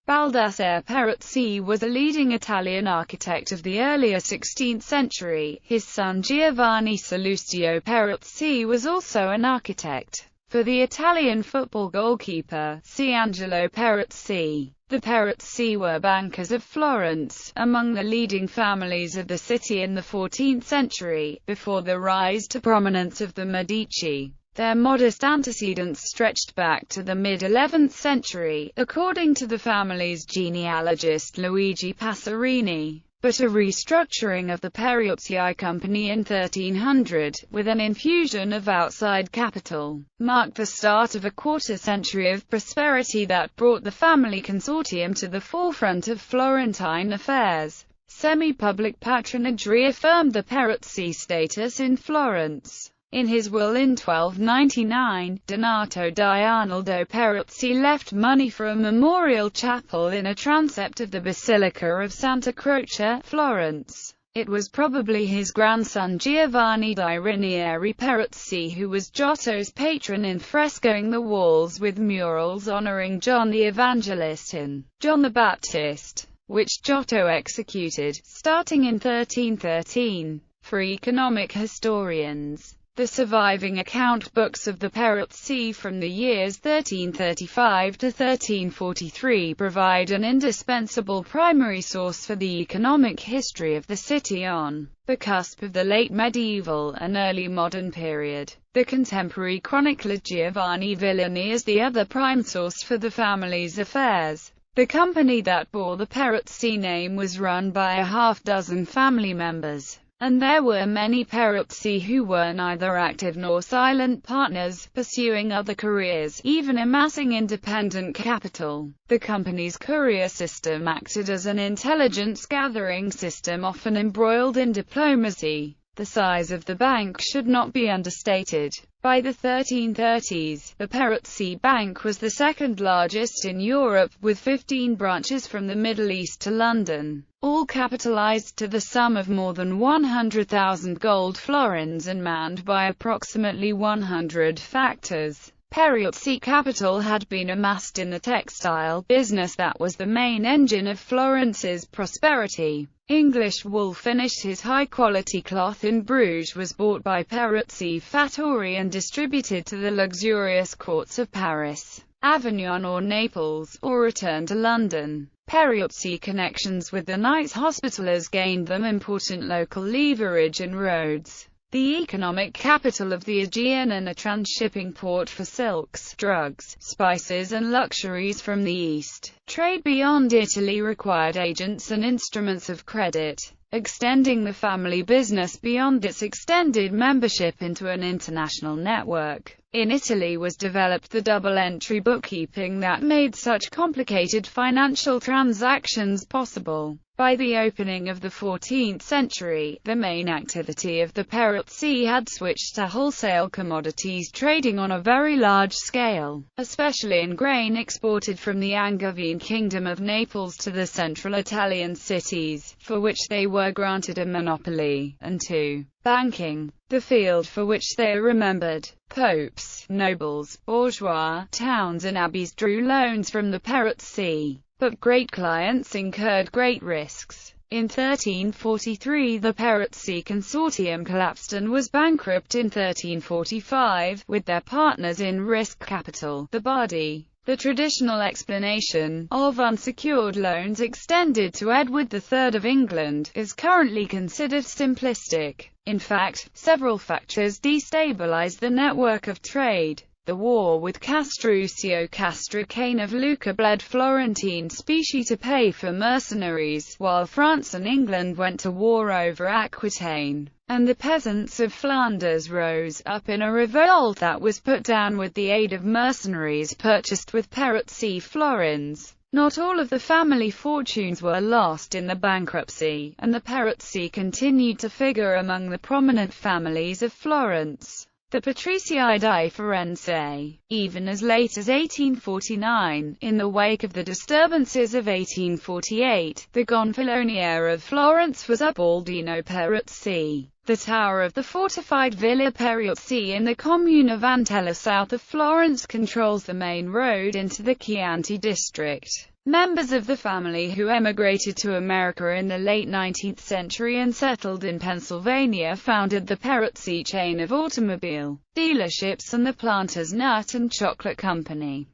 Baldassare Peruzzi was a leading Italian architect of the earlier 16th century. His son Giovanni Sallustio Peruzzi was also an architect. For the Italian football goalkeeper, see Angelo Peruzzi. The Peruzzi were bankers of Florence, among the leading families of the city in the 14th century, before the rise to prominence of the Medici. Their modest antecedents stretched back to the mid-11th century, according to the family's genealogist Luigi Passerini. But a restructuring of the Peruzzi company in 1300, with an infusion of outside capital, marked the start of a quarter-century of prosperity that brought the family consortium to the forefront of Florentine affairs. Semi-public patronage reaffirmed the Peruzzi status in Florence. In his will in 1299, Donato di Arnaldo Peruzzi left money for a memorial chapel in a transept of the Basilica of Santa Croce, Florence. It was probably his grandson Giovanni di Rinieri Peruzzi who was Giotto's patron in frescoing the walls with murals honoring John the Evangelist and John the Baptist, which Giotto executed, starting in 1313. For economic historians, the surviving account books of the Peruzzi from the years 1335 to 1343 provide an indispensable primary source for the economic history of the city on the cusp of the late medieval and early modern period. The contemporary chronicler Giovanni Villani is the other prime source for the family's affairs. The company that bore the Peruzzi name was run by a half-dozen family members, and there were many Peruzzi who were neither active nor silent partners, pursuing other careers, even amassing independent capital. The company's courier system acted as an intelligence-gathering system often embroiled in diplomacy. The size of the bank should not be understated. By the 1330s, the Peruzzi Bank was the second largest in Europe, with 15 branches from the Middle East to London, all capitalized to the sum of more than 100,000 gold florins and manned by approximately 100 factors. Peruzzi capital had been amassed in the textile business that was the main engine of Florence's prosperity. English wool finished his high-quality cloth in Bruges was bought by Peruzzi Fattori and distributed to the luxurious courts of Paris, Avignon or Naples, or returned to London. Peruzzi connections with the Knights Hospitallers gained them important local leverage in Rhodes, the economic capital of the Aegean and a transshipping port for silks, drugs, spices and luxuries from the East. Trade beyond Italy required agents and instruments of credit, extending the family business beyond its extended membership into an international network. In Italy was developed the double-entry bookkeeping that made such complicated financial transactions possible. By the opening of the 14th century, the main activity of the Peruzzi had switched to wholesale commodities trading on a very large scale, especially in grain exported from the Angevine Kingdom of Naples to the central Italian cities, for which they were granted a monopoly, and to banking, the field for which they are remembered. Popes, nobles, bourgeois, towns and abbeys drew loans from the Peruzzi, but great clients incurred great risks. In 1343 the Peruzzi consortium collapsed and was bankrupt in 1345, with their partners in risk capital, the Bardi. The traditional explanation of unsecured loans extended to Edward III of England is currently considered simplistic. In fact, several factors destabilized the network of trade. The war with Castruccio Castracane of Lucca bled Florentine specie to pay for mercenaries, while France and England went to war over Aquitaine, and the peasants of Flanders rose up in a revolt that was put down with the aid of mercenaries purchased with Peruzzi florins. Not all of the family fortunes were lost in the bankruptcy, and the Peruzzi continued to figure among the prominent families of Florence. The Patricii di Firenze, even as late as 1849, in the wake of the disturbances of 1848, the Gonfaloniere of Florence was Ubaldino Peruzzi. The tower of the fortified Villa Peruzzi in the commune of Antella south of Florence controls the main road into the Chianti district. Members of the family who emigrated to America in the late 19th century and settled in Pennsylvania founded the Peruzzi chain of automobile dealerships and the Planters Nut and Chocolate Company.